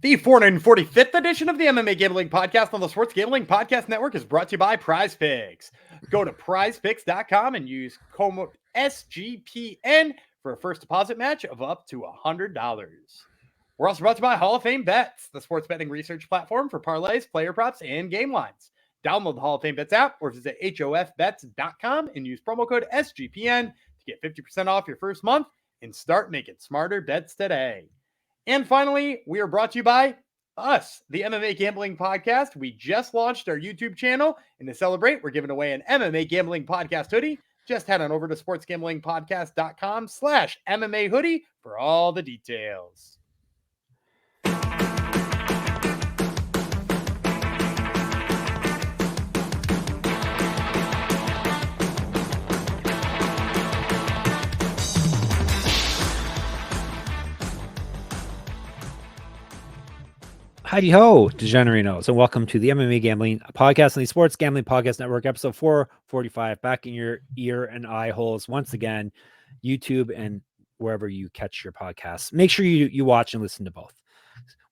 The 445th edition of the MMA Gambling Podcast on the Sports Gambling Podcast Network is brought to you by PrizePicks. Go to prizepicks.com and use code SGPN for a first deposit match of up to $100. We're also brought to you by Hall of Fame Bets, the sports betting research platform for parlays, player props, and game lines. Download the Hall of Fame Bets app or visit hofbets.com and use promo code SGPN to get 50% off your first month and start making smarter bets today. And finally, we are brought to you by us, the MMA Gambling Podcast. We just launched our YouTube channel, and to celebrate, we're giving away an MMA Gambling Podcast hoodie. Just head on over to sportsgamblingpodcast.com/MMA hoodie for all the details. Howdy ho, degenerinos, and welcome to the MMA Gambling Podcast on the Sports Gambling Podcast Network, episode 445, back in your ear and eye holes once again, YouTube and wherever you catch your podcasts. Make sure you watch and listen to both.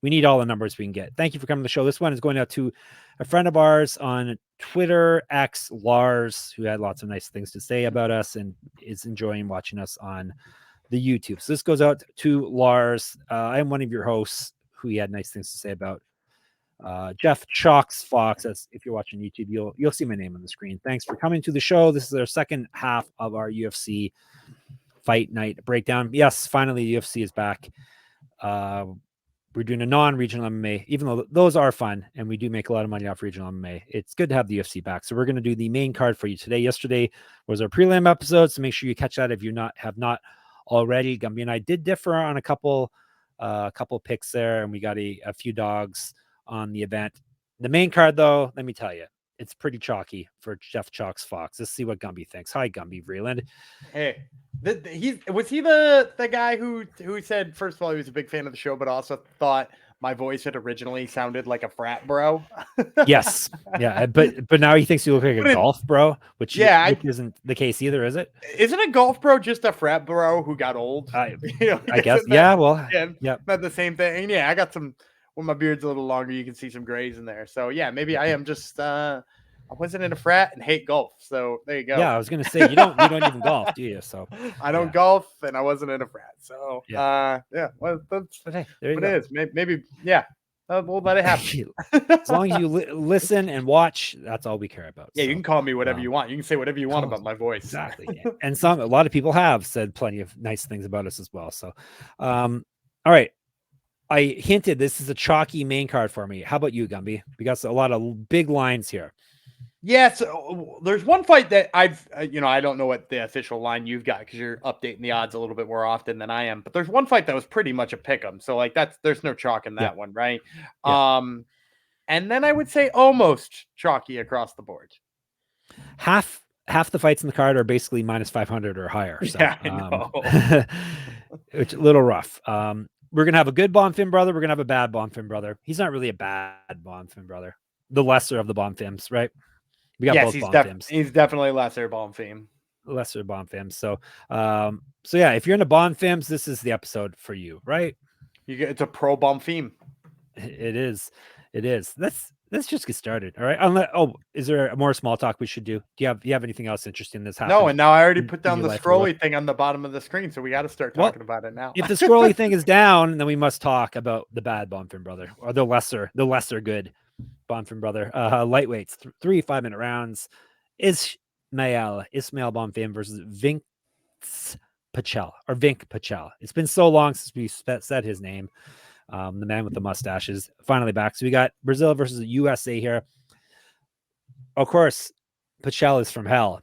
We need all the numbers we can get. Thank you for coming to the show. This one is going out to a friend of ours on Twitter, X, Lars, who had lots of nice things to say about us and is enjoying watching us on the YouTube. So this goes out to Lars. I am one of your hosts who he had nice things to say about. Jeff Chalks Fox, as if you're watching YouTube, you'll see my name on the screen. Thanks for coming to the show. This is our second half of our UFC Fight Night breakdown. Yes, finally the UFC is back. We're doing a non-regional MMA, even though those are fun and we do make a lot of money off regional MMA. It's good to have the UFC back. So we're going to do the main card for you today. Yesterday was our prelim episode, so make sure you catch that if you have not already. Gumby and I did differ on a couple picks there, and we got a few dogs on the event. The main card, though, let me tell you, it's pretty chalky for Jeff Chalks Fox. Let's see what Gumby thinks. Hi, Gumby Vreeland. Hey, was he the guy who said, first of all, he was a big fan of the show, but also thought my voice had originally sounded like a frat bro? Yes. Yeah. But now he thinks you look like a golf bro, which isn't the case either, is it? Isn't a golf bro just a frat bro who got old? I guess. Yeah. Well, yeah. Not the same thing. And yeah, I got some, when my beard's a little longer, you can see some grays in there. So yeah, maybe I am just, I wasn't in a frat and hate golf. So there you go. Yeah. I was going to say, you don't even golf, do you? So I don't golf and I wasn't in a frat. So well, that's but hey, there you what go. it is. Maybe yeah. We'll let it happen. As long as you listen and watch, that's all we care about. Yeah, so, you can call me whatever you want. You can say whatever you want about my voice. Exactly. And a lot of people have said plenty of nice things about us as well. So, all right. I hinted this is a chalky main card for me. How about you, Gumby? We got a lot of big lines here. Yeah, so there's one fight that I've, I don't know what the official line you've got because you're updating the odds a little bit more often than I am. But there's one fight that was pretty much a pick 'em. So like there's no chalk in that one, right? Yeah. And then I would say almost chalky across the board. Half the fights in the card are basically minus 500 or higher. So, yeah, I know. It's a little rough. We're gonna have a good Bonfim brother. We're gonna have a bad Bonfim brother. He's not really a bad Bonfim brother. The lesser of the Bonfims, right? We got both Bonfims. He's definitely lesser Bonfim. Lesser Bonfims. So yeah, if you're into Bonfims, this is the episode for you, right? It's a pro Bonfim. It is. Let's just get started. All right. Is there more small talk we should do? Do you have anything else interesting that's happened? No, and now I already put down the scrolly thing on the bottom of the screen, so we got to start talking about it now. If the scrolly thing is down, then we must talk about the bad Bonfim brother, or the lesser good Bonfim brother. Lightweights, 3 5-minute rounds. Ismael Bonfim versus Vinc Pichel. It's been so long since we said his name. The man with the mustache is finally back. So we got Brazil versus the USA here. Of course, Pichel is from hell,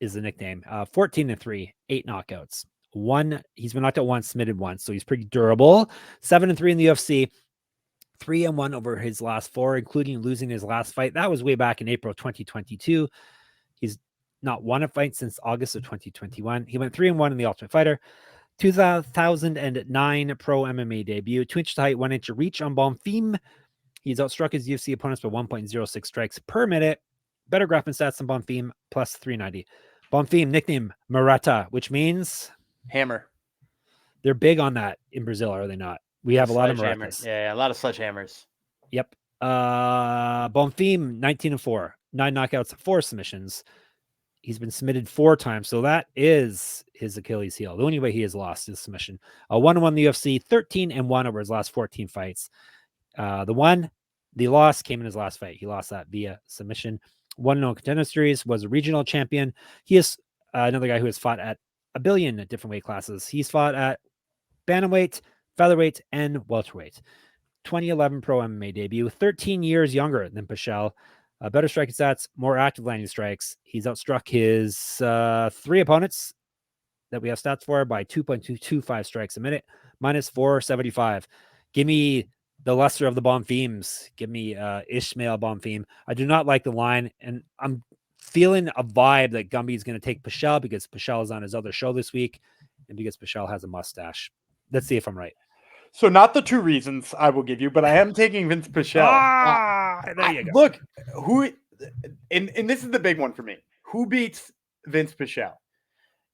is the nickname. 14-3, 8 knockouts. He's been knocked out once, submitted once, so he's pretty durable. 7-3 in the UFC. 3-1 over his last 4, including losing his last fight. That was way back in April 2022. He's not won a fight since August of 2021. He went 3-1 in the Ultimate Fighter. 2009 pro MMA debut. 2 inch height, 1 inch reach on Bonfim. He's outstruck his UFC opponents by 1.06 strikes per minute. Better grappling stats than Bonfim, plus 390. Bonfim, nickname Murata, which means hammer. They're big on that in Brazil, are they not? We have a lot of Sledgehammer. Maracas. Yeah, a lot of sledgehammers. Yep. Bonfim, 19-4, 9 knockouts, 4 submissions. He's been submitted 4 times, so that is his Achilles heel. The only way he has lost is submission. 1-1 in the UFC, 13-1 over his last 14 fights. The loss came in his last fight. He lost that via submission. 1-0 Contender Series, was a regional champion. He is another guy who has fought at a billion different weight classes. He's fought at bantamweight, featherweight, and welterweight. 2011 pro MMA debut, 13 years younger than Pichel. Better striking stats, more active landing strikes. He's outstruck his 3 opponents that we have stats for by 2.225 strikes a minute, minus 475. Give me the lesser of the Bonfims. Give me Ismael Bonfim. I do not like the line, and I'm feeling a vibe that Gumby is going to take Pichel because Pichel is on his other show this week, and because Pichel has a mustache. Let's see if I'm right. So not the 2 reasons I will give you, but I am taking Vinc Pichel. There you go. Look, and this is the big one for me. Who beats Vinc Pichel?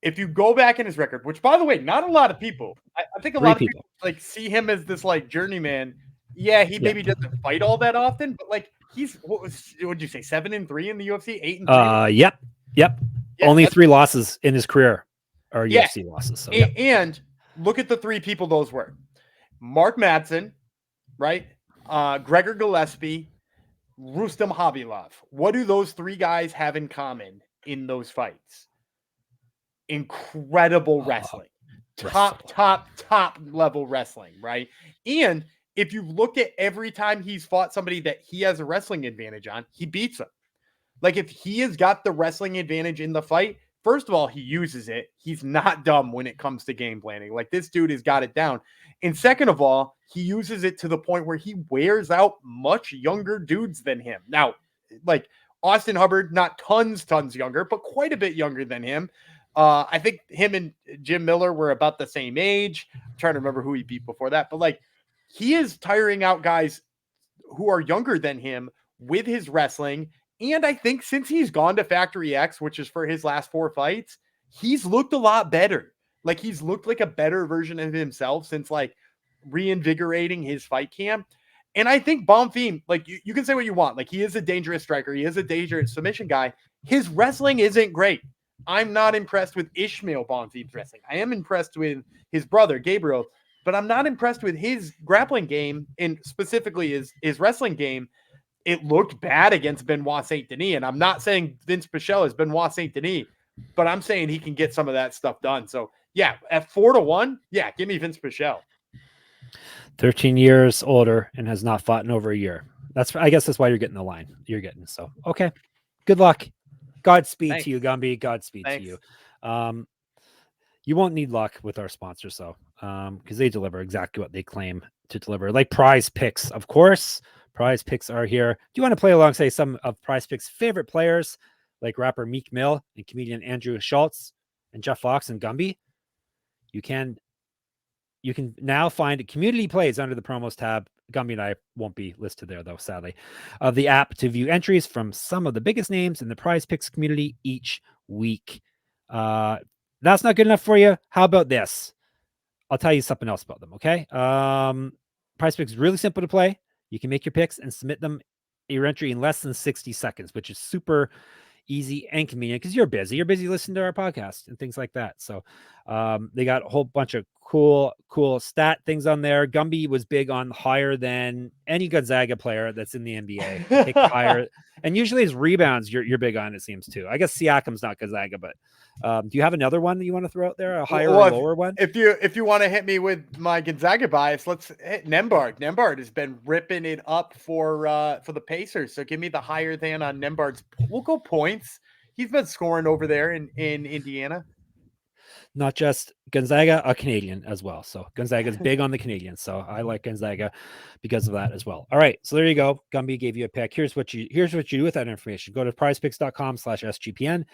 If you go back in his record, which by the way, not a lot of people, I think a lot of people like see him as this like journeyman. Yeah, he maybe doesn't fight all that often, but like he's what would you say, 7-3 in the UFC, 8-3? Yep. Yeah, only 3 losses in his career are UFC losses. So, and look at the 3 people those were. Mark Madsen, right? Gregor Gillespie, Rustam Habilov. What do those 3 guys have in common in those fights? Incredible wrestling. Top level wrestling, right? And if you look at every time he's fought somebody that he has a wrestling advantage on, he beats them. Like if he has got the wrestling advantage in the fight, first of all, he uses it. He's not dumb when it comes to game planning. Like this dude has got it down. And second of all, he uses it to the point where he wears out much younger dudes than him. Now, like Austin Hubbard, not tons younger, but quite a bit younger than him. I think him and Jim Miller were about the same age. I'm trying to remember who he beat before that, but like he is tiring out guys who are younger than him with his wrestling. And I think since he's gone to Factory X, which is for his last 4 fights, he's looked a lot better. Like he's looked like a better version of himself since like reinvigorating his fight camp. And I think Bonfim, like you can say what you want. Like he is a dangerous striker. He is a dangerous submission guy. His wrestling isn't great. I'm not impressed with Ismael Bonfim's wrestling. I am impressed with his brother, Gabriel, but I'm not impressed with his grappling game and specifically his wrestling game. It looked bad against Benoit Saint Denis. And I'm not saying Vinc Pichel is Benoit Saint Denis, but I'm saying he can get some of that stuff done. So yeah, at 4-1, yeah, give me Vinc Pichel. 13 years older and has not fought in over a year. I guess that's why you're getting the line you're getting. So, okay. Good luck. Godspeed to you, Gumby. Godspeed to you. You won't need luck with our sponsors, though, because they deliver exactly what they claim to deliver. Like Prize Picks, of course. Prize Picks are here. Do you want to play alongside some of Prize Picks' favorite players, like rapper Meek Mill and comedian Andrew Schultz and Jeff Fox and Gumby? You can now find community plays under the promos tab. Gumby and I won't be listed there, though, sadly, of the app to view entries from some of the biggest names in the Prize Picks community each week. That's not good enough for you. How about this? I'll tell you something else about them, okay? Prize Picks is really simple to play. You can make your picks and submit them, your entry in less than 60 seconds, which is super easy and convenient because you're busy. You're busy listening to our podcast and things like that. So they got a whole bunch of cool stat things on there. Gumby was big on higher than any Gonzaga player that's in the NBA. Pick higher, and usually his rebounds you're big on, it seems too. I guess Siakam's not Gonzaga, but do you have another one that you want to throw out there? A higher or lower one? If you want to hit me with my Gonzaga bias, let's hit Nembhard. Nembhard has been ripping it up for the Pacers. So give me the higher than on Nembhard's. We'll go points. He's been scoring over there in Indiana. Not just Gonzaga, a Canadian as well. So Gonzaga is big on the Canadians. So I like Gonzaga because of that as well. All right. So there you go. Gumby gave you a pick. Here's what you do with that information. Go to prizepicks.com/SGPN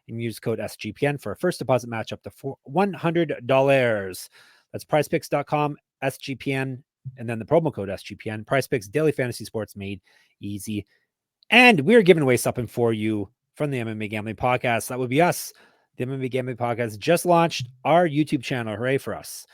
and use code SGPN for a first deposit match up to $100. That's prizepicks.com SGPN and then the promo code SGPN. PrizePicks, daily fantasy sports made easy. And we're giving away something for you from the MMA Gambling Podcast. That would be us. The MMA Gambling Podcast just launched our YouTube channel. Hooray for us.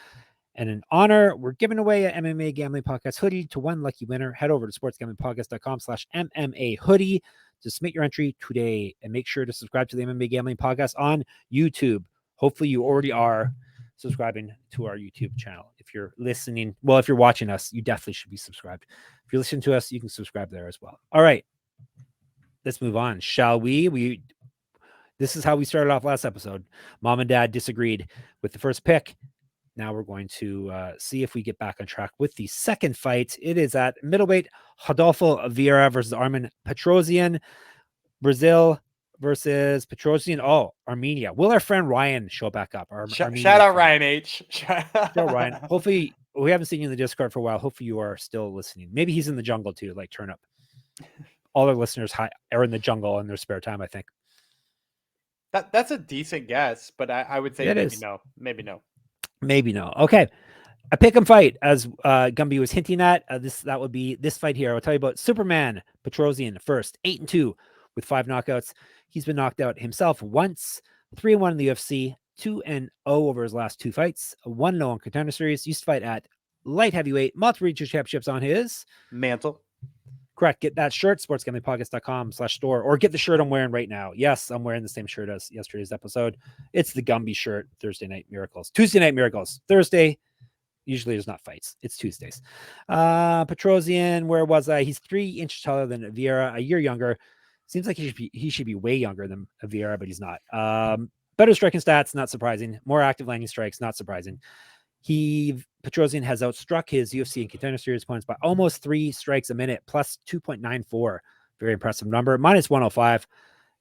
And in honor, we're giving away an MMA Gambling Podcast hoodie to one lucky winner. Head over to sportsgamblingpodcast.com/MMA hoodie to submit your entry today, and make sure to subscribe to the MMA Gambling Podcast on YouTube. Hopefully you already are subscribing to our YouTube channel. If you're listening, well, if you're watching us, you definitely should be subscribed. If you're listening to us, you can subscribe there as well. All right, let's move on, shall we? This is how we started off last episode. Mom and Dad disagreed with the first pick. Now we're going to see if we get back on track with the second fight. It is at middleweight, Rodolfo Vieira versus Armen Petrosyan. Brazil versus Petrosyan. Oh, Armenia. Will our friend Ryan show back up? Shout out Ryan H. Shout out Ryan. Hopefully, we haven't seen you in the Discord for a while. Hopefully you are still listening. Maybe he's in the jungle too, like Turn Up. All our listeners are in the jungle in their spare time, I think. That's a decent guess, but I would say maybe no. Maybe no. Okay. A pick 'em fight, as Gumby was hinting at. That would be this fight here. I'll tell you about Superman Petrosyan first, 8-2 with 5 knockouts. He's been knocked out himself once, 3-1 in the UFC, 2-0 over his last 2 fights, 1-0 in Contender Series. Used to fight at light heavyweight, multiple regional championships on his mantle. Correct. Get that shirt, sportsgamblingpodcast.com/store, or get the shirt I'm wearing right now. Yes, I'm wearing the same shirt as yesterday's episode. It's the Gumby shirt, Tuesday Night Miracles. Thursday, usually there's not fights. It's Tuesdays. Petrosyan, where was I? He's 3 inches taller than Vieira, a year younger. Seems like he should be way younger than Vieira, but he's not. Better striking stats, not surprising. More active landing strikes, not surprising. Petrosyan has outstruck his UFC and Contender Series points by almost 3 strikes a minute, plus 2.94. Very impressive number. Minus 105.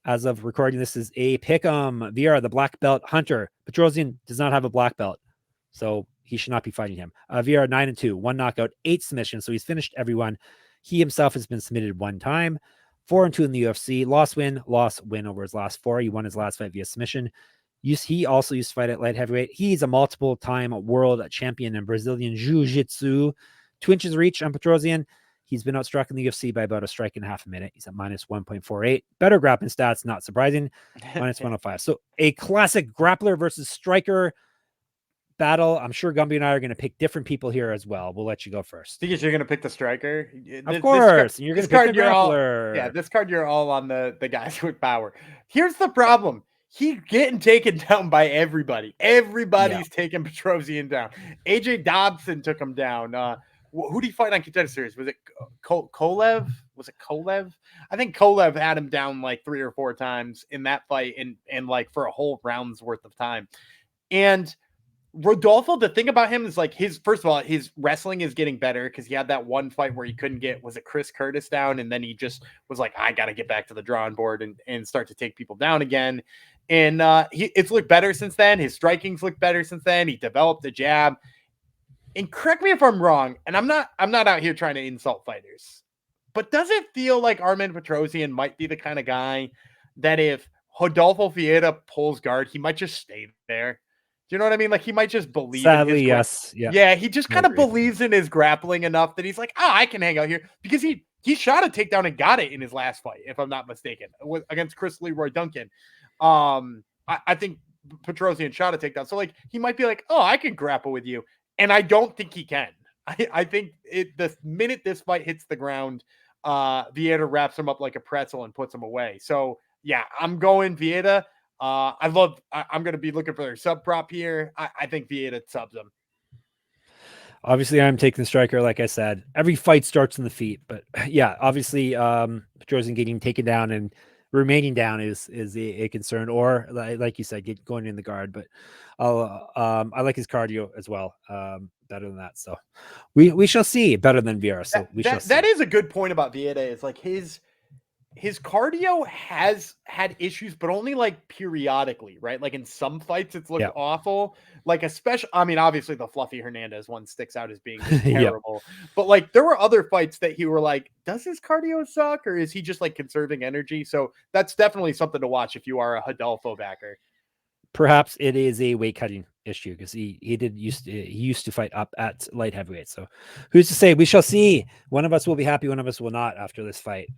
As of recording, this is a pick'em. Vieira, the black belt hunter. Petrosyan does not have a black belt, so he should not be fighting him. Vieira 9-2, 1 knockout, 8 submissions, so he's finished everyone. He himself has been submitted 1 time. 4-2 in the UFC. Loss, win over his last 4. He won his last fight via submission. He also used to fight at light heavyweight. He's a multiple-time world champion in Brazilian Jiu-Jitsu. 2 inches reach on Petrosyan. He's been outstruck in the UFC by about a strike and a half a minute. He's at minus 1.48. Better grappling stats, not surprising. Minus 105. So a classic grappler versus striker battle. I'm sure Gumby and I are going to pick different people here as well. We'll let you go first. Because you're going to pick the striker? Of course. You're going to pick the grappler. This card, you're all on the guys with power. Here's the problem. He's getting taken down by everybody. Everybody's taking Petrosyan down. AJ Dobson took him down. Who did he fight on Contender Series? Was it Kolev? Was it Kolev? I think Kolev had him down like 3 or 4 times in that fight and like for a whole round's worth of time. And Rodolfo, the thing about him is like first of all, his wrestling is getting better because he had that one fight where he couldn't get, was it Chris Curtis down? And then he just was like, I got to get back to the drawing board and start to take people down again. And it's looked better since then. His striking's looked better since then. He developed the jab. And correct me if I'm wrong, and I'm not out here trying to insult fighters, but does it feel like Armen Petrosyan might be the kind of guy that if Rodolfo Vieira pulls guard, he might just stay there? Do you know what I mean? Like he might just believe. Sadly, yes. Yeah, he just kind of believes in his grappling enough that he's like, I can hang out here, because he shot a takedown and got it in his last fight, if I'm not mistaken, against Chris Leroy Duncan. I think Petrosyan shot a takedown. So like he might be like, I can grapple with you. And I don't think he can. I think the minute this fight hits the ground, Vieira wraps him up like a pretzel and puts him away. So yeah, I'm going Vieira. I'm going to be looking for their sub prop here. I think Vieira subs him. Obviously, I'm taking the striker. Like I said, every fight starts in the feet, but yeah, obviously, Petrosyan getting taken down and remaining down is a concern, or like you said, going in the guard. But I like his cardio as well, better than that. So we shall see. Better than Vieira. So we shall see. That is a good point about Vieira. It's like his cardio has had issues, but only like periodically, right? Like in some fights, it's looked awful. Like especially, I mean, obviously the Fluffy Hernandez one sticks out as being terrible. But like there were other fights that he were like, does his cardio suck, or is he just like conserving energy? So that's definitely something to watch if you are a Rodolfo backer. Perhaps it is a weight cutting issue because he used to fight up at light heavyweight. So who's to say? We shall see. One of us will be happy, one of us will not after this fight.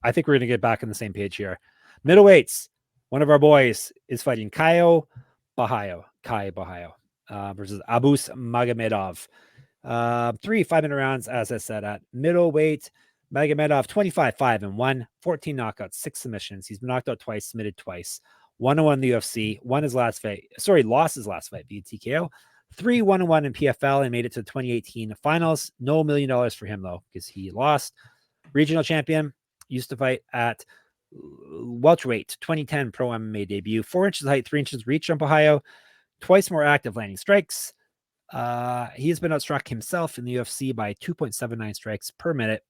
I think we're going to get back on the same page here. Middleweights, one of our boys is fighting Caio Borralho. versus Abus Magomedov. 3 5-minute rounds, as I said, at middleweight. Magomedov 25-5-1, 14 knockouts, 6 submissions. He's been knocked out twice, submitted twice. 1-1 in the UFC, lost his last fight via TKO. 3-1-1 in PFL and made it to the 2018 finals. No $1 million for him though, because he lost. Regional champion, used to fight at welterweight, 2010 pro MMA debut. 4 inches height, 3 inches reach, jump Ohio. Twice more active landing strikes. He has been outstruck himself in the UFC by 2.79 strikes per minute,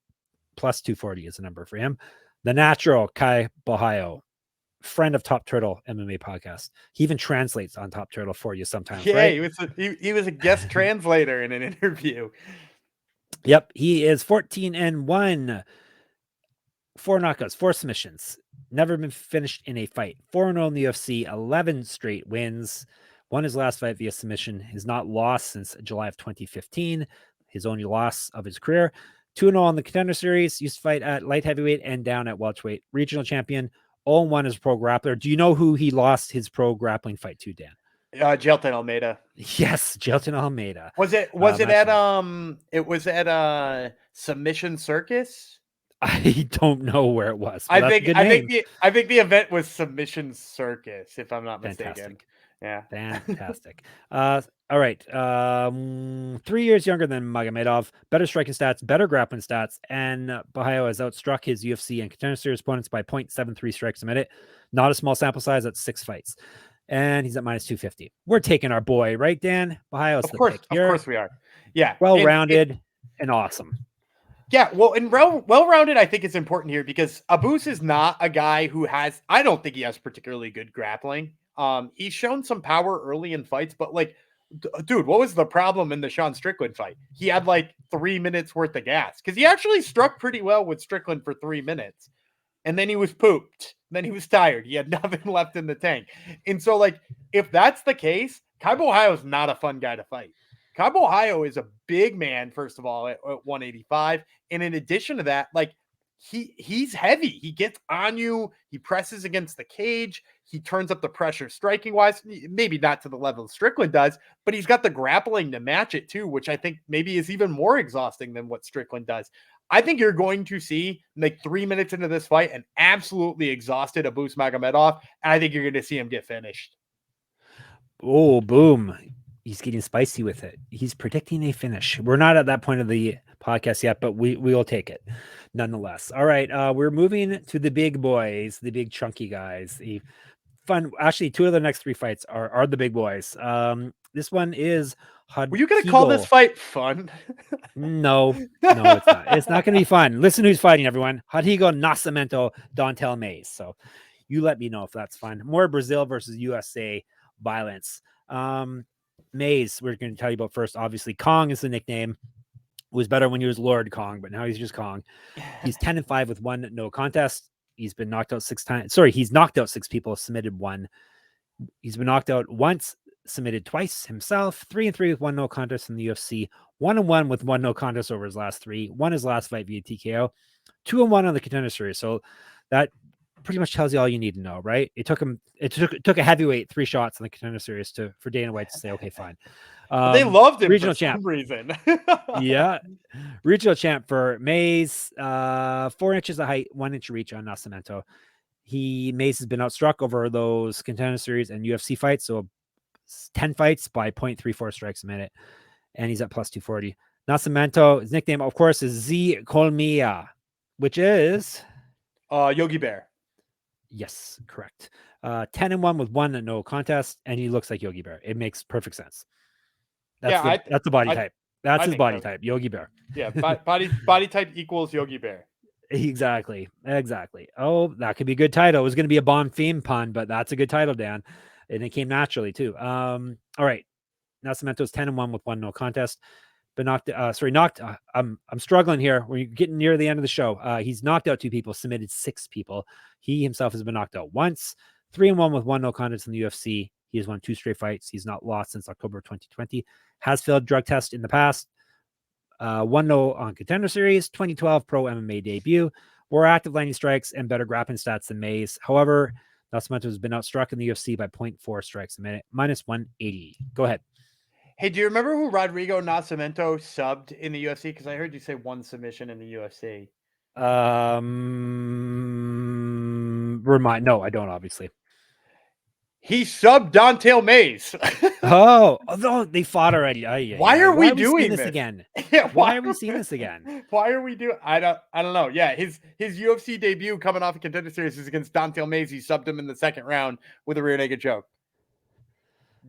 plus 240 is a number for him. The natural Caio, friend of Top Turtle MMA podcast. He even translates on Top Turtle for you sometimes. Yeah, right? he was a guest translator in an interview. Yep, he is 14-1, 4 knockouts, 4 submissions. Never been finished in a fight. 4-0 in the UFC, 11 straight wins. Won his last fight via submission. Has not lost since July of 2015. His only loss of his career. 2-0 in the Contender Series. Used to fight at light heavyweight and down at welterweight. Regional champion. 0-1 as a pro grappler. Do you know who he lost his pro grappling fight to, Dan? Jailton Almeida. Yes, Jailton Almeida. Was it at Submission Circus? I don't know where it was. I think the event was Submission Circus, if I'm not mistaken. Fantastic. Yeah. Fantastic. All right. 3 years younger than Magomedov, better striking stats, better grappling stats, and Borralho has outstruck his UFC and Contender Series opponents by 0.73 strikes a minute. Not a small sample size. That's 6 fights. And he's at minus 250. We're taking our boy, right, Dan? Borralho's of course we are. Yeah. Well-rounded and awesome. Yeah, well, and well-rounded, I think it's important here because Abus is not a guy who I don't think he has particularly good grappling. He's shown some power early in fights, but like, dude, what was the problem in the Sean Strickland fight? He had like 3 minutes worth of gas because he actually struck pretty well with Strickland for 3 minutes. And then he was pooped. Then he was tired. He had nothing left in the tank. And so, like, if that's the case, Caio is not a fun guy to fight. Caio is a big man, first of all, at 185. And in addition to that, like, he's heavy. He gets on you. He presses against the cage. He turns up the pressure striking wise, maybe not to the level Strickland does, but he's got the grappling to match it too, which I think maybe is even more exhausting than what Strickland does. I think you're going to see like 3 minutes into this fight an absolutely exhausted Abus Magomedov, and I think you're going to see him get finished. Oh, boom. He's getting spicy with it. He's predicting a finish. We're not at that point of the podcast yet, but we will take it nonetheless. All right. We're moving to the big boys, the big chunky guys. Actually, 2 of the next 3 fights are the big boys. This one is Were you going to call this fight fun? No, it's not. It's not going to be fun. Listen who's fighting, everyone. Rodrigo, Nascimento, Dontel Mays. So you let me know if that's fun. More Brazil versus USA violence. Mays, we're going to tell you about first. Obviously, Kong is the nickname. It was better when he was Lord Kong, but now he's just Kong. He's 10-5 with 1 no contest. He's been knocked out 6 times. Sorry, he's knocked out 6 people, submitted 1. He's been knocked out once, submitted twice himself. 3-3 with 1 no contest in the UFC. 1-1 with 1 no contest over his last 3. Won his last fight via TKO. 2-1 on the Contender Series. So that pretty much tells you all you need to know, right? It took a heavyweight 3 shots in the Contender Series for Dana White to say, okay, fine. They loved him regional for champ some reason. Yeah, regional champ for Mays. 4 inches of height, 1 inch reach on Nascimento. Mays has been outstruck over those Contender Series and UFC fights, so 10 fights by 0.34 strikes a minute, and he's at plus 240. Nascimento, his nickname, of course, is Z Colmia, which is Yogi Bear. Yes, correct. 10-1 with 1 no contest, and he looks like Yogi Bear. It makes perfect sense. That's the body type. That's his body type, Yogi Bear. Yeah, body type equals Yogi Bear. Exactly. Oh, that could be a good title. It was going to be a Bonfim pun, but that's a good title, Dan. And it came naturally too. All right. Nascimento's 10-1 with 1 no contest. But I'm struggling here. We're getting near the end of the show. He's knocked out 2 people, submitted 6 people. He himself has been knocked out once. 3-1 with 1 no contest in the UFC. He has won 2 straight fights. He's not lost since October 2020. Has failed drug test in the past. 1 no on Contender Series. 2012 pro MMA debut. More active landing strikes and better grappling stats than Mays. However, Nascimento has been outstruck in the UFC by 0.4 strikes a minute, minus 180. Go ahead. Hey, do you remember who Rodrigo Nascimento subbed in the UFC? Because I heard you say one submission in the UFC. No, I don't, obviously. He subbed Don'Tale Mays. Oh, they fought already. Why are we doing seeing this this again? Yeah, Why are we seeing this again? Why are we doing? I don't know. Yeah, his UFC debut coming off a Contender Series is against Don'Tale Mays. He subbed him in the second round with a rear naked choke.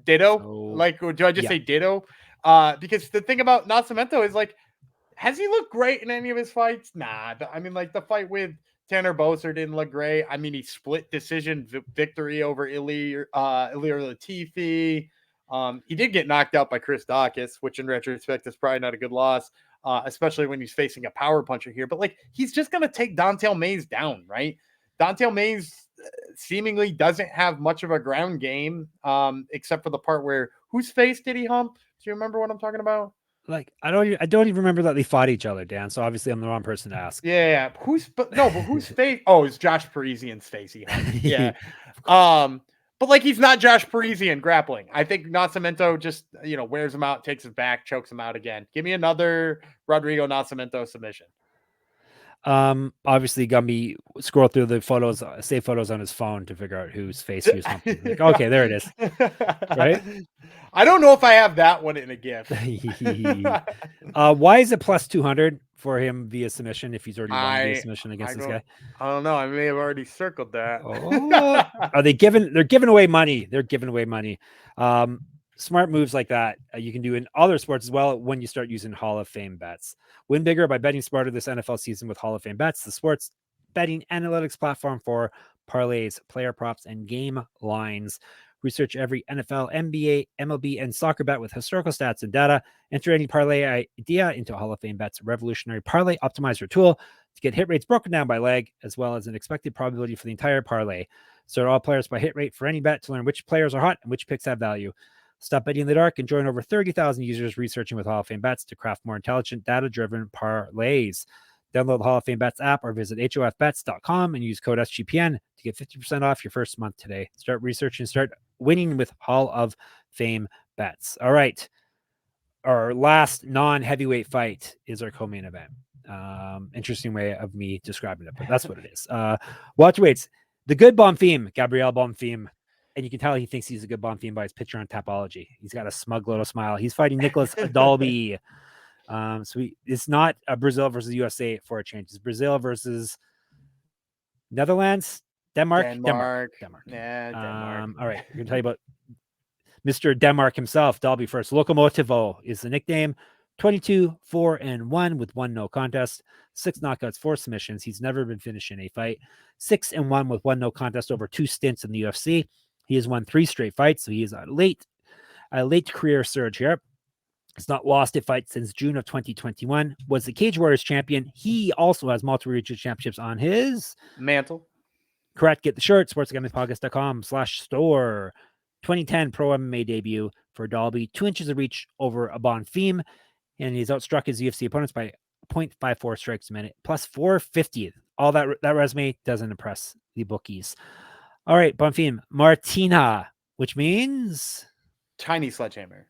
Ditto. So, Like, do I just say ditto? Because the thing about Nascimento is like, has he looked great in any of his fights? Nah. I mean, like the fight with Tanner Boser didn't look great. I mean, he split decision victory over Ilir Latifi. He did get knocked out by Chris Dawkins, which in retrospect is probably not a good loss, especially when he's facing a power puncher here. But like, he's just going to take Don'Tale Mays down, right? Don'Tale Mays seemingly doesn't have much of a ground game, except for the part where whose face did he hump? Do you remember what I'm talking about? like, I don't even remember that they fought each other, Dan. So obviously, I'm the wrong person to ask. Yeah, but whose face? Oh, it's Josh Parisian's face. Yeah. But like he's not Josh Parisian grappling. I think Nascimento just wears him out, takes his back, chokes him out again. Give me another Rodrigo Nascimento submission. Obviously Gumby scroll through the photos, save photos on his phone to figure out whose face he was humping. Like, okay, there it is. Right? I don't know if I have that one in a GIF. Why is it plus 200 for him via submission if he's already won via submission against this guy? I don't know. I may have already circled that. Are they they're giving away money. They're giving away money. Smart moves like that you can do in other sports as well when you start using Hall of Fame bets. Win bigger by betting smarter this NFL season with Hall of Fame bets, the sports betting analytics platform for parlays, player props, and game lines. Research every NFL, NBA, MLB, and soccer bet with historical stats and data. Enter any parlay idea into Hall of Fame Bet's revolutionary parlay optimizer tool to get hit rates broken down by leg, as well as an expected probability for the entire parlay. Sort all players by hit rate for any bet to learn which players are hot and which picks have value. Stop betting in the dark and join over 30,000 users researching with Hall of Fame Bets to craft more intelligent, data-driven parlays. Download the Hall of Fame Bets app or visit hofbets.com and use code SGPN to get 50% off your first month today. Start researching, start winning with Hall of Fame Bets. All right. Our last non-heavyweight fight is our co-main event. Interesting way of me describing it, but that's what it is. Welterweights, the good Bonfim, Gabriel Bonfim. And you can tell he thinks he's a good Bonfim by his picture on Tapology. He's got a smug little smile. He's fighting Nicolas Dalby. It's not a Brazil versus USA for a change. It's Brazil versus Netherlands, Denmark. Yeah, Denmark. All right, we're gonna tell you about Mr. Denmark himself. Dalby first. Lokomotivo is the nickname. 22-4-1 with 1 no contest, 6 knockouts, 4 submissions. He's never been finished in a fight. 6-1 with 1 no contest over 2 stints in the UFC. He has won 3 straight fights, so he is a late career surge here. He's not lost a fight since June of 2021. Was the Cage Warriors champion. He also has multiple regional championships on his mantle. Correct. Get the shirt. sportsgamblingpodcast.com/store. 2010 pro MMA debut for Dalby. 2 inches of reach over a Bonfim, and he's outstruck his UFC opponents by 0.54 strikes a minute, plus 450. All that resume doesn't impress the bookies. All right, Bonfim, Martina, which means tiny sledgehammer.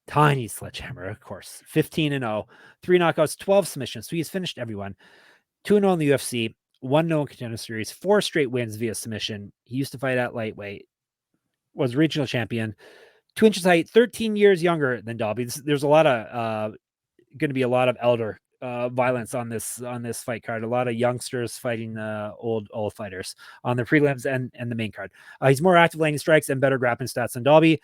Tiny sledgehammer, of course. 15-0, 3 knockouts, 12 submissions. So he's finished everyone. 2-0 in the UFC, 1-0 in Contender Series, 4 straight wins via submission. He used to fight at lightweight, was regional champion, 2 inches height, 13 years younger than Dalby. There's a lot of going to be a lot of elder violence on this fight card. A lot of youngsters fighting old fighters on the prelims and the main card. He's more active landing strikes and better grappling stats than Dalby.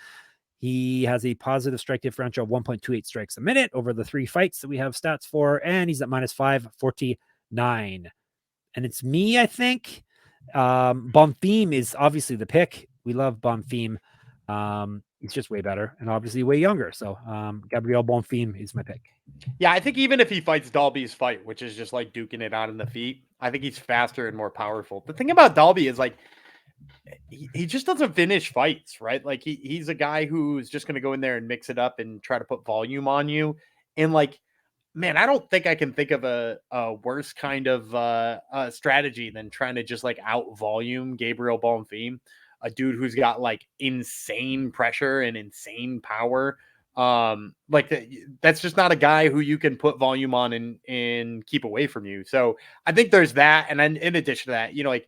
He has a positive strike differential of 1.28 strikes a minute over the 3 fights that we have stats for, and he's at minus 549. And it's me, I think. Bonfim is obviously the pick. We love Bonfim. He's just way better and obviously way younger. So Gabriel Bonfim is my pick. Yeah, I think even if he fights Dalby's fight, which is just like duking it out in the feet, I think he's faster and more powerful. The thing about Dalby is like he just doesn't finish fights, right? Like he's a guy who's just going to go in there and mix it up and try to put volume on you. And like, man, I don't think I can think of a worse kind of strategy than trying to just like out volume Gabriel Bonfim, a dude who's got like insane pressure and insane power, That's just not a guy who you can put volume on and keep away from you. So I think there's that. And then in addition to that, like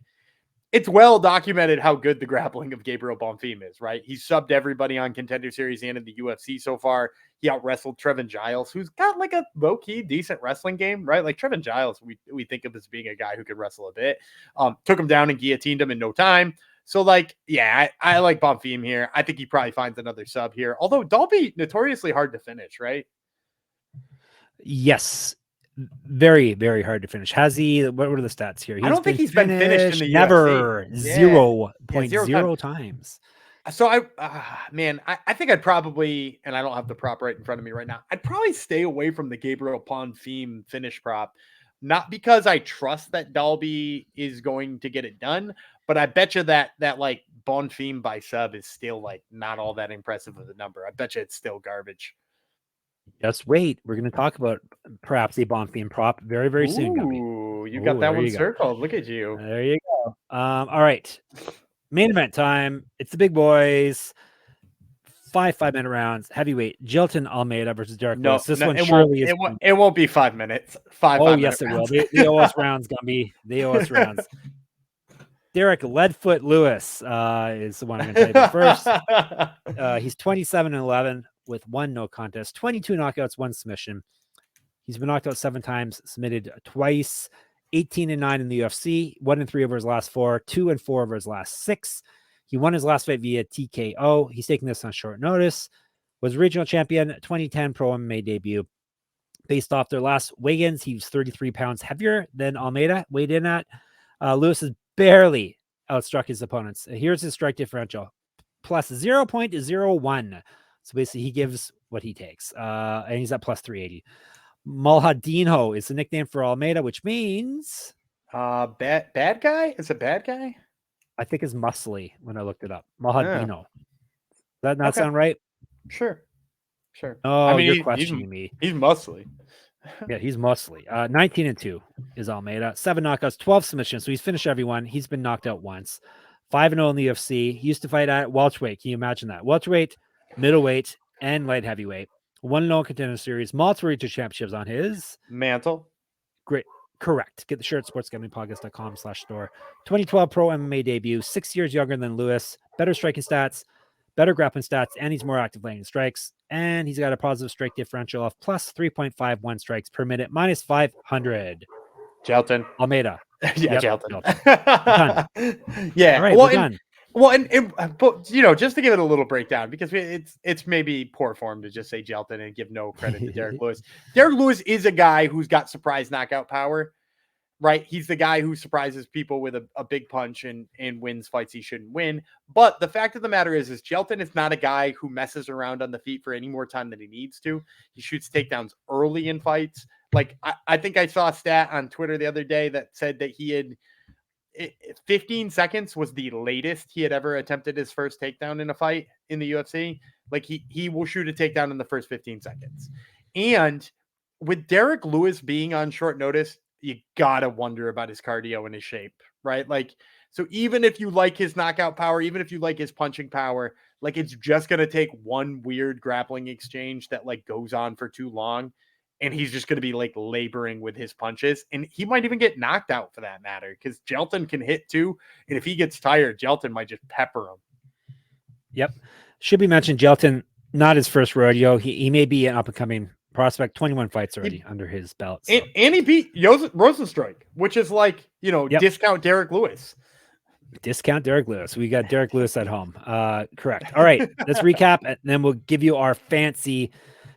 it's well documented how good the grappling of Gabriel Bonfim is, right? He's subbed everybody on Contender Series and in the UFC so far. He out wrestled Trevin Giles, who's got like a low key decent wrestling game, right? Like Trevin Giles, we think of as being a guy who could wrestle a bit. Took him down and guillotined him in no time. So like, yeah, I like Bonfim here. I think he probably finds another sub here. Although Dalby notoriously hard to finish, right? Yes. Very, very hard to finish. Has he? What are the stats here? I don't think he's been finished in the never. UFC. 0.0 times. So I think I'd probably, and I don't have the prop right in front of me right now, I'd probably stay away from the Gabriel Bonfim finish prop. Not because I trust that Dalby is going to get it done, but I bet you that like Bonfim by sub is still like not all that impressive of a number. I bet you it's still garbage. Just wait. We're going to talk about perhaps a Bonfim prop very, very soon. Ooh, you got that one circled. Look at you. There you go. All right. Main event time. It's the big boys. 5-minute rounds. Heavyweight. Jailton Almeida versus Derrick Lewis. This one surely is. It won't be 5 minutes. Yes, it will. They owe us rounds, Gumby. They owe us rounds. Derrick Leadfoot Lewis is the one I'm going to tell you first. He's 27-11 with 1 no contest, 22 knockouts, 1 submission. He's been knocked out 7 times, submitted twice, 18-9 in the UFC, 1-3 over his last 4, 2-4 over his last 6. He won his last fight via TKO. He's taking this on short notice. Was regional champion, 2010 Pro MMA debut. Based off their last weigh-ins, he was 33 pounds heavier than Almeida weighed in at. Lewis has barely outstruck his opponents. Here's his strike differential, plus 0.01. So basically, he gives what he takes, and he's at plus 380. Malhadinho is the nickname for Almeida, which means bad guy. Is it bad guy? I think it's muscly when I looked it up. Malhadinho. Does that not sound right? Sure. Oh, I mean, you're questioning me. He's muscly. Yeah, he's muscly. 19-2 is Almeida. 7 knockouts, 12 submissions. So he's finished everyone. He's been knocked out once. 5-0 in the UFC. He used to fight at welterweight. Can you imagine that? Welterweight, middleweight, and light heavyweight. 1-0 Contender Series. Multiple regional championships on his mantle. Great. Correct. Get the shirt, sportsgamblingpodcast.com/store. 2012 Pro MMA debut. 6 years younger than Lewis. Better striking stats, better grappling stats, and he's more active landing strikes. And he's got a positive strike differential of plus 3.51 strikes per minute, minus 500. Jailton. Almeida. Yeah, Jailton. Yeah. All right, we're done. But just to give it a little breakdown, because it's maybe poor form to just say Jailton and give no credit to Derrick Lewis. Derrick Lewis is a guy who's got surprise knockout power, right? He's the guy who surprises people with a big punch and wins fights he shouldn't win. But the fact of the matter is Jailton is not a guy who messes around on the feet for any more time than he needs to. He shoots takedowns early in fights. Like I think I saw a stat on Twitter the other day that said that he had 15 seconds was the latest he had ever attempted his first takedown in a fight in the UFC. Like he will shoot a takedown in the first 15 seconds. And with Derrick Lewis being on short notice, you gotta wonder about his cardio and his shape, right? Like, so even if you like his knockout power, even if you like his punching power, like it's just gonna take one weird grappling exchange that like goes on for too long. And he's just going to be like laboring with his punches. And he might even get knocked out for that matter, because Jailton can hit too. And if he gets tired, Jailton might just pepper him. Yep. Should be mentioned, Jailton, not his first rodeo. He may be an up-and-coming prospect, 21 fights already under his belt. So. And he beat Rosenstrike, which is like, discount Derrick Lewis. Discount Derrick Lewis. We got Derrick Lewis at home. Correct. All right. Let's recap, and then we'll give you our fancy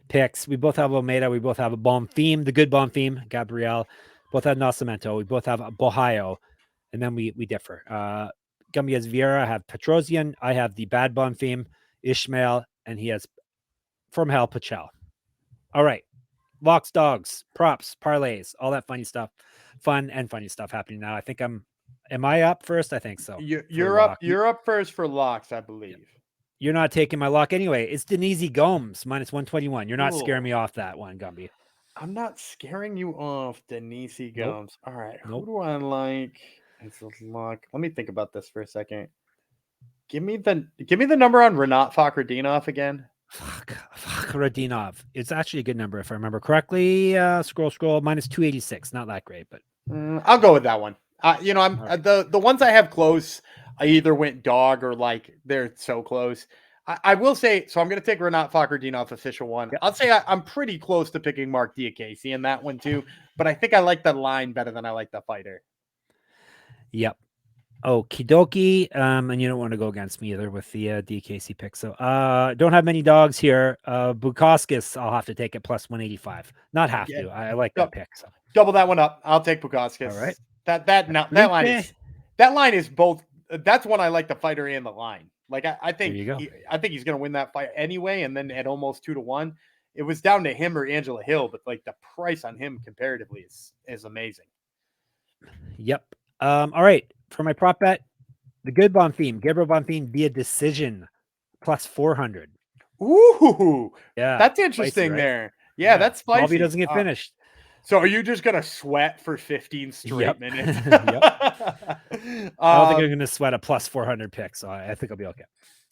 picks. We both have Almeida. We both have a Bonfim, the good Bonfim, Gabriel. Both have Nascimento. We both have Borralho, and then we differ. Gumby has Vieira. I have Petrosyan. I have the bad Bonfim, Ismael, and he has from hell Pichel. All right, locks, dogs, props, parlays, all that funny stuff, fun and funny stuff happening now. I think am I up first? I think so. You're up. You're up first for locks, I believe. You're not taking my lock anyway. It's Denise Gomes minus 121. You're not scaring me off that one, Gumby. I'm not scaring you off, Denise Gomes. Nope. All right. Who do I like as a lock? Let me think about this for a second. Give me the number on Renat Fakhretdinov again. Fuck, Radinov. It's actually a good number if I remember correctly. Scroll minus 286. Not that great, but I'll go with that one. You know, I'm right. the ones I have close. I either went dog or like they're so close. I will say, so I'm going to take Renat Fakhretdinov official one. Yep. I'll say I'm pretty close to picking Mark Diakase in that one too, but I think I like the line better than I like the fighter. Yep. Okie dokie. And you don't want to go against me either with the DKC pick. So don't have many dogs here. Bukauskas, I'll have to take it plus 185. Not have Yeah. to. I like that pick. So Double that one up. I'll take Bukauskas. all right. That line is both. That's one I like the fighter and the line. Like I think I think he's going to win that fight anyway. And then at almost 2-1, it was down to him or Angela Hill, but like the price on him comparatively is amazing. Yep. All right. For my prop bet, the good Bonfim, Gabriel Bonfim via decision plus 400. Ooh, yeah, that's interesting, spicy, right? There. Yeah, that's spicy. Bobby doesn't get finished. So are you just gonna sweat for 15 straight minutes? Yep. I don't think I'm gonna sweat a plus 400 pick, so I think I'll be okay.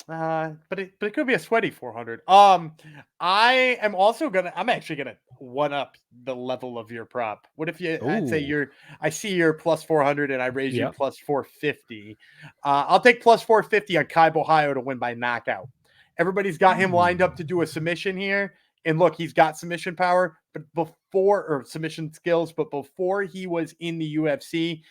But it could be a sweaty 400. I'm actually gonna one up the level of your prop. What if I'd say I see you're plus 400 and I raise you plus 450. I'll take plus 450 on Kai Borralho to win by knockout. Everybody's got him lined up to do a submission here. And look, he's got submission power, but submission skills, but before he was in the UFC,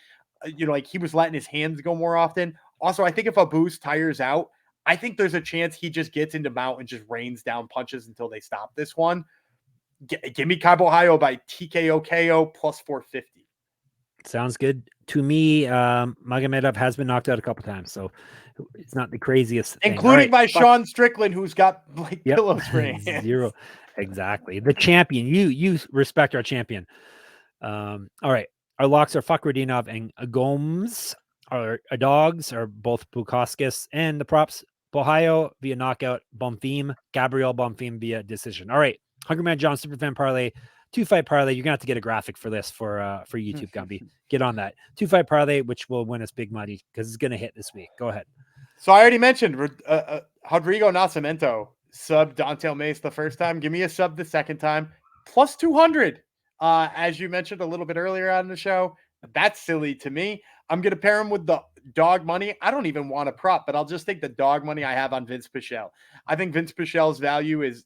like he was letting his hands go more often. Also, I think if Abus tires out, I think there's a chance he just gets into mount and just rains down punches until they stop this one. Give me Kai Borralho by TKO KO plus 450. Sounds good to me. Magomedov has been knocked out a couple times, so it's not the craziest thing. Including by Sean Strickland, who's got like pillows for hands. Zero. Exactly. The champion. You respect our champion. All right. Our locks are Fakhretdinov and Gomes. Our dogs are both Bukauskas, and the props Borralho via knockout, Bonfim, Gabriel Bonfim via decision. All right. Hungry Man John Superfan parlay, 2-fight parlay. You're gonna have to get a graphic for this for YouTube, Gumby. Get on that 2-fight parlay, which will win us big money because it's gonna hit this week. Go ahead. So I already mentioned Rodrigo Nascimento sub Dante Almeida the first time. Give me a sub the second time, plus 200. As you mentioned a little bit earlier on the show, that's silly to me. I'm going to pair him with the dog money. I don't even want a prop, but I'll just take the dog money I have on Vinc Pichel. I think Vinc Pichel's value is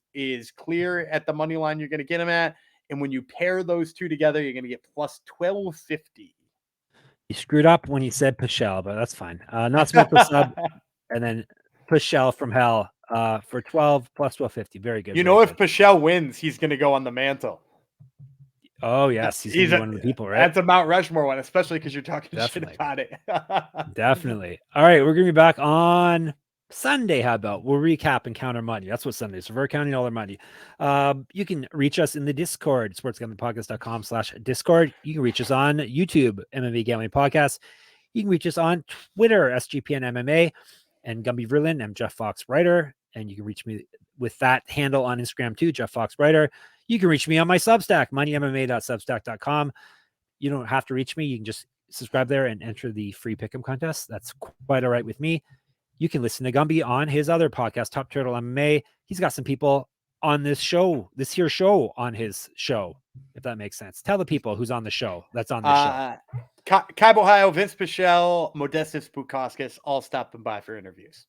clear at the money line you're going to get him at. And when you pair those two together, you're going to get plus 1250. You screwed up when you said Pichel, but that's fine. Nascimento sub, and then Pichel from hell for 12 plus 1250. Very good. If Pichel wins, he's going to go on the mantle. Oh, yes. He's one of the people, right? That's a Mount Rushmore one, especially because you're talking shit about it. Definitely. All right. We're going to be back on Sunday. How about we'll recap and counter money? That's what Sunday is. So we're counting all our money. You can reach us in the Discord, sportsgamblingpodcast.com/Discord. You can reach us on YouTube, MMA Gambling Podcast. You can reach us on Twitter, SGPN MMA, and Gumby Verlin. I'm Jeff Fox Writer, and you can reach me with that handle on Instagram too, Jeff Fox Writer. You can reach me on my Substack, moneymma.substack.com. You don't have to reach me. You can just subscribe there and enter the free pick'em contest. That's quite all right with me. You can listen to Gumby on his other podcast, Top Turtle MMA. He's got some people on this show on his show, if that makes sense. Tell the people who's on the show that's on the show. Kai Borralho, Vinc Pichel, Modestus Bukauskas all stopping by for interviews.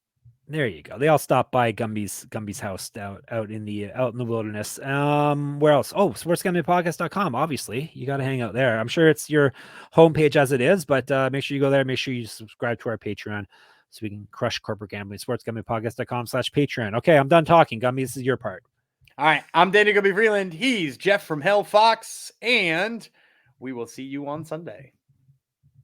There you go. They all stopped by Gumby's house out in the wilderness. Where else? Oh, sportsgamblingpodcast.com. Obviously, you got to hang out there. I'm sure it's your homepage as it is, but make sure you go there. Make sure you subscribe to our Patreon so we can crush corporate gambling. Sportsgamblingpodcast.com/Patreon. Okay, I'm done talking. Gumby, this is your part. All right, I'm Danny Gumby Freeland. He's Jeff from Hell Fox, and we will see you on Sunday.